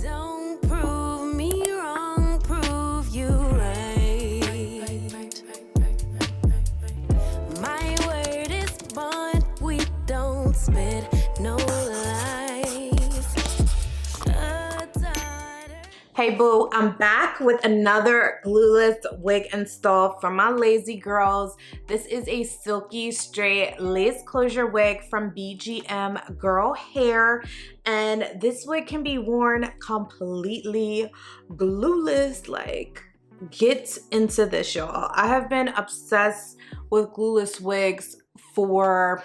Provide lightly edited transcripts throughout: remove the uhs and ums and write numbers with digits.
Don't prove me wrong, prove you right. My word is bond, we don't spit no lies. Hey boo, I'm back with another glueless wig install from my lazy girls. This is a silky straight lace closure wig from BGMGirl hair, and this wig can be worn completely glueless. Like, get into this, y'all. I have been obsessed with glueless wigs for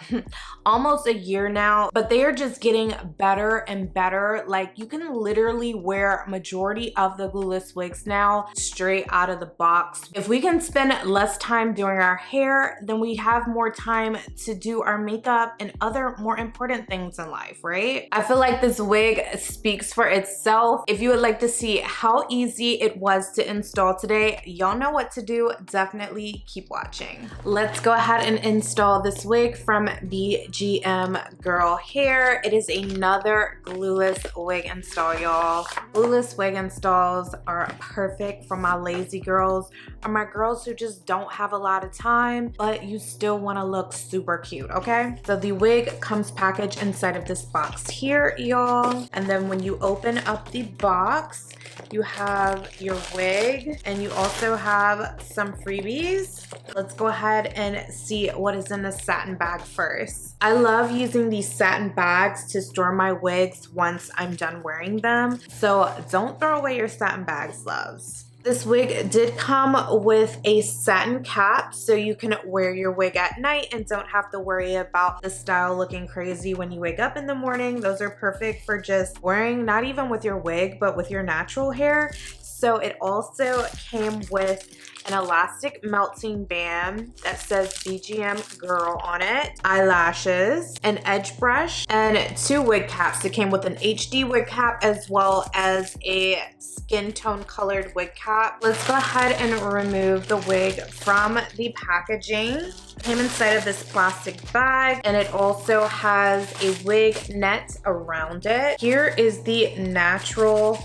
almost a year now, but they are just getting better and better. Like, you can literally wear majority of the glueless wigs now straight out of the box. If we can spend less time doing our hair, then we have more time to do our makeup and other more important things in life, right? I feel like this wig speaks for itself. If you would like to see how easy it was to install today, y'all know what to do. Definitely keep watching. Let's go ahead and install this wig from BGMGirl hair. It is another glueless wig install, y'all. Glueless wig installs are perfect for my lazy girls or my girls who just don't have a lot of time, but you still want to look super cute, okay? So the wig comes packaged inside of this box here, y'all. And then when you open up the box, you have your wig and you also have some freebies. Let's go ahead and see what is in the satin bag first. I love using these satin bags to store my wigs once I'm done wearing them. So don't throw away your satin bags, loves. This wig did come with a satin cap, so you can wear your wig at night and don't have to worry about the style looking crazy when you wake up in the morning. Those are perfect for just wearing, not even with your wig, but with your natural hair. So it also came with an elastic melting band that says BGMGirl on it, eyelashes, an edge brush, and 2 wig caps. It came with an HD wig cap as well as a skin tone colored wig cap. Let's go ahead and remove the wig from the packaging. It came inside of this plastic bag, and it also has a wig net around it. Here is the natural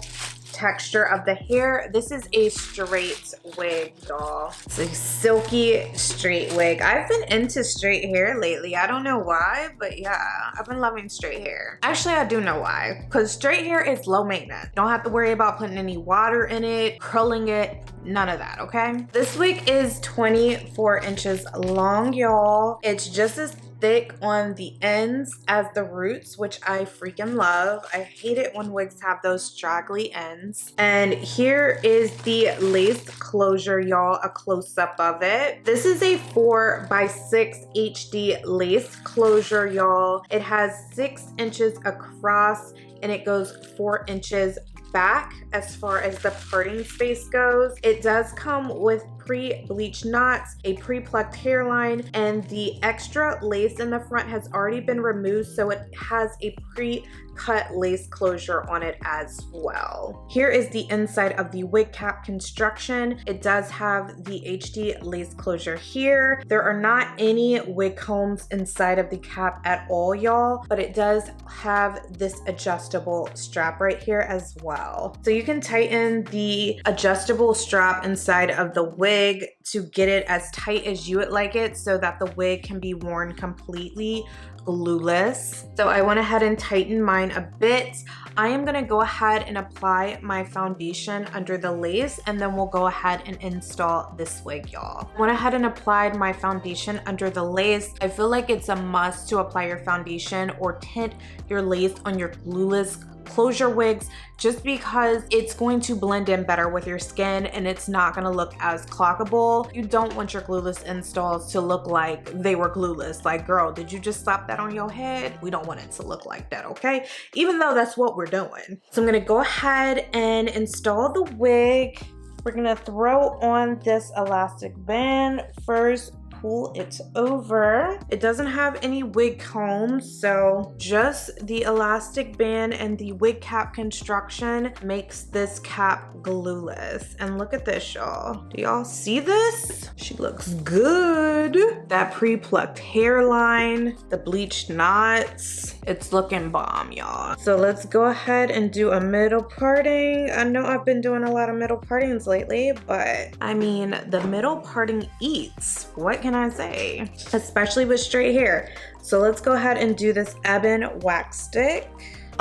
texture of the hair. This is a straight wig, y'all. It's a silky straight wig. I've been into straight hair lately. I don't know why, but yeah, I've been loving straight hair. Actually, I do know why, because straight hair is low maintenance. You don't have to worry about putting any water in it, curling it, none of that, okay? This wig is 24 inches long, y'all. It's just as thick on the ends as the roots, which I freaking love. I hate it when wigs have those straggly ends. And here is the lace closure, y'all, a close-up of it. This is a 4x6 HD lace closure, y'all. It has 6 inches across and it goes 4 inches back as far as the parting space goes. It does come with pre-bleached knots, a pre-plucked hairline, and the extra lace in the front has already been removed, so it has a pre-cut lace closure on it as well. Here is the inside of the wig cap construction. It does have the HD lace closure here. There are not any wig combs inside of the cap at all, y'all, but it does have this adjustable strap right here as well. So you can tighten the adjustable strap inside of the wig to get it as tight as you would like it so that the wig can be worn completely glueless. So I went ahead and tightened mine a bit. I am gonna go ahead and apply my foundation under the lace, and then we'll go ahead and install this wig, y'all. Went ahead and applied my foundation under the lace. I feel like it's a must to apply your foundation or tint your lace on your glueless closure wigs, just because it's going to blend in better with your skin and it's not going to look as clockable. You don't want your glueless installs to look like they were glueless. Like, girl, did you just slap that on your head? We don't want it to look like that, okay? Even though that's what we're doing. So I'm going to go ahead and install the wig. We're going to throw on this elastic band first, pull it over. It doesn't have any wig combs, so just the elastic band and the wig cap construction makes this cap glueless. And look at this, y'all. Do y'all see this? She looks good. That pre-plucked hairline, the bleached knots. It's looking bomb, y'all. So let's go ahead and do a middle parting. I know I've been doing a lot of middle partings lately, but I mean, the middle parting eats. What can I say? Especially with straight hair. So let's go ahead and do this ebon wax stick.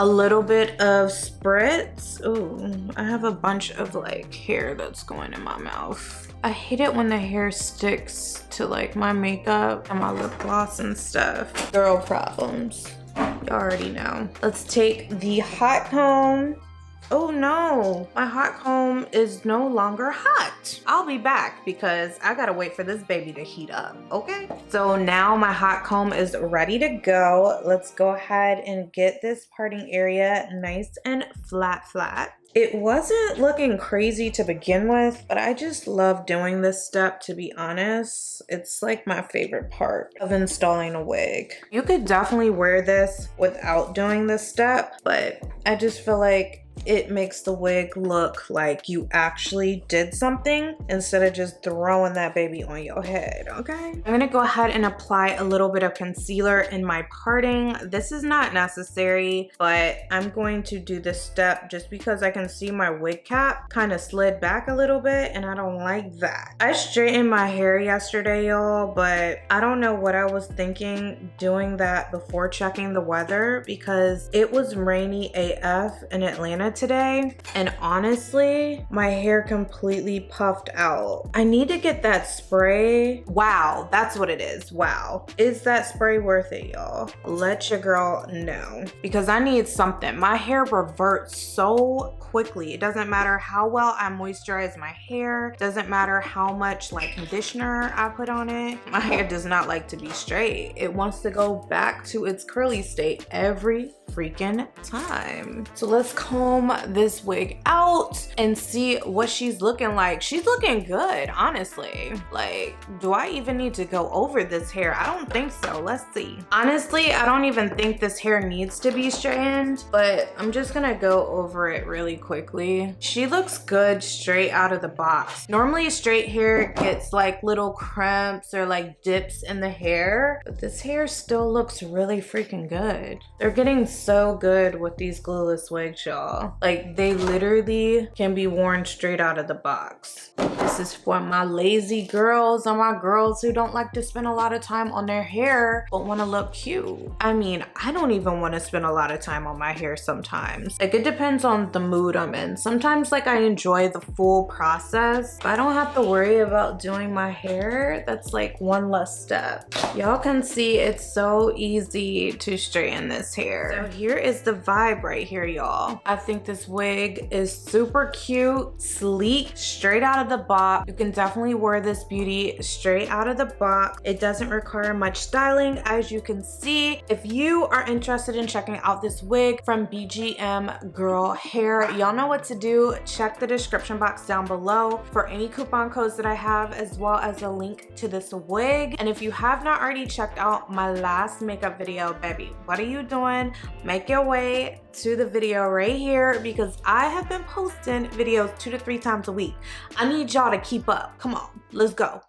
A little bit of spritz. Ooh, I have a bunch of like hair that's going in my mouth. I hate it when the hair sticks to like my makeup and my lip gloss and stuff. Girl problems. You already know. Let's take the hot comb. Oh no, my hot comb is no longer hot. I'll be back because I gotta wait for this baby to heat up, okay? So now my hot comb is ready to go. Let's go ahead and get this parting area nice and flat. It wasn't looking crazy to begin with, but I just love doing this step, to be honest. It's like my favorite part of installing a wig. You could definitely wear this without doing this step, but I just feel like it makes the wig look like you actually did something instead of just throwing that baby on your head, okay? I'm gonna go ahead and apply a little bit of concealer in my parting. This is not necessary, but I'm going to do this step just because I can see my wig cap kind of slid back a little bit and I don't like that. I straightened my hair yesterday, y'all, but I don't know what I was thinking doing that before checking the weather because it was rainy AF in Atlanta today, and honestly my hair completely puffed out. I need to get that spray. Wow, that's what it is. Wow, is that spray worth it, y'all? Let your girl know because I need something. My hair reverts so quickly. It doesn't matter how well I moisturize my hair, doesn't matter how much like conditioner I put on it. My hair does not like to be straight. It wants to go back to its curly state every freaking time. So let's comb this wig out and see what she's looking like. She's looking good, honestly. Like, do I even need to go over this hair? I don't think so. Let's see. Honestly, I don't even think this hair needs to be straightened, but I'm just gonna go over it really quickly. She looks good straight out of the box. Normally straight hair gets like little crimps or like dips in the hair, but this hair still looks really freaking good. They're getting so good with these glueless wigs, y'all. Like, they literally can be worn straight out of the box. This is for my lazy girls or my girls who don't like to spend a lot of time on their hair but want to look cute. I mean, I don't even want to spend a lot of time on my hair sometimes. Like, it depends on the mood I'm in. Sometimes like I enjoy the full process, but I don't have to worry about doing my hair. That's like one less step. Y'all can see it's so easy to straighten this hair. So here is the vibe right here, y'all. I think this wig is super cute, sleek, straight out of the box. You can definitely wear this beauty straight out of the box. It doesn't require much styling, as you can see. If you are interested in checking out this wig from BGMGirl Hair, y'all know what to do. Check the description box down below for any coupon codes that I have, as well as a link to this wig. And if you have not already checked out my last makeup video, baby, what are you doing? Make your way to the video right here because I have been posting videos 2 to 3 times a week. I need y'all to keep up. Come on, let's go.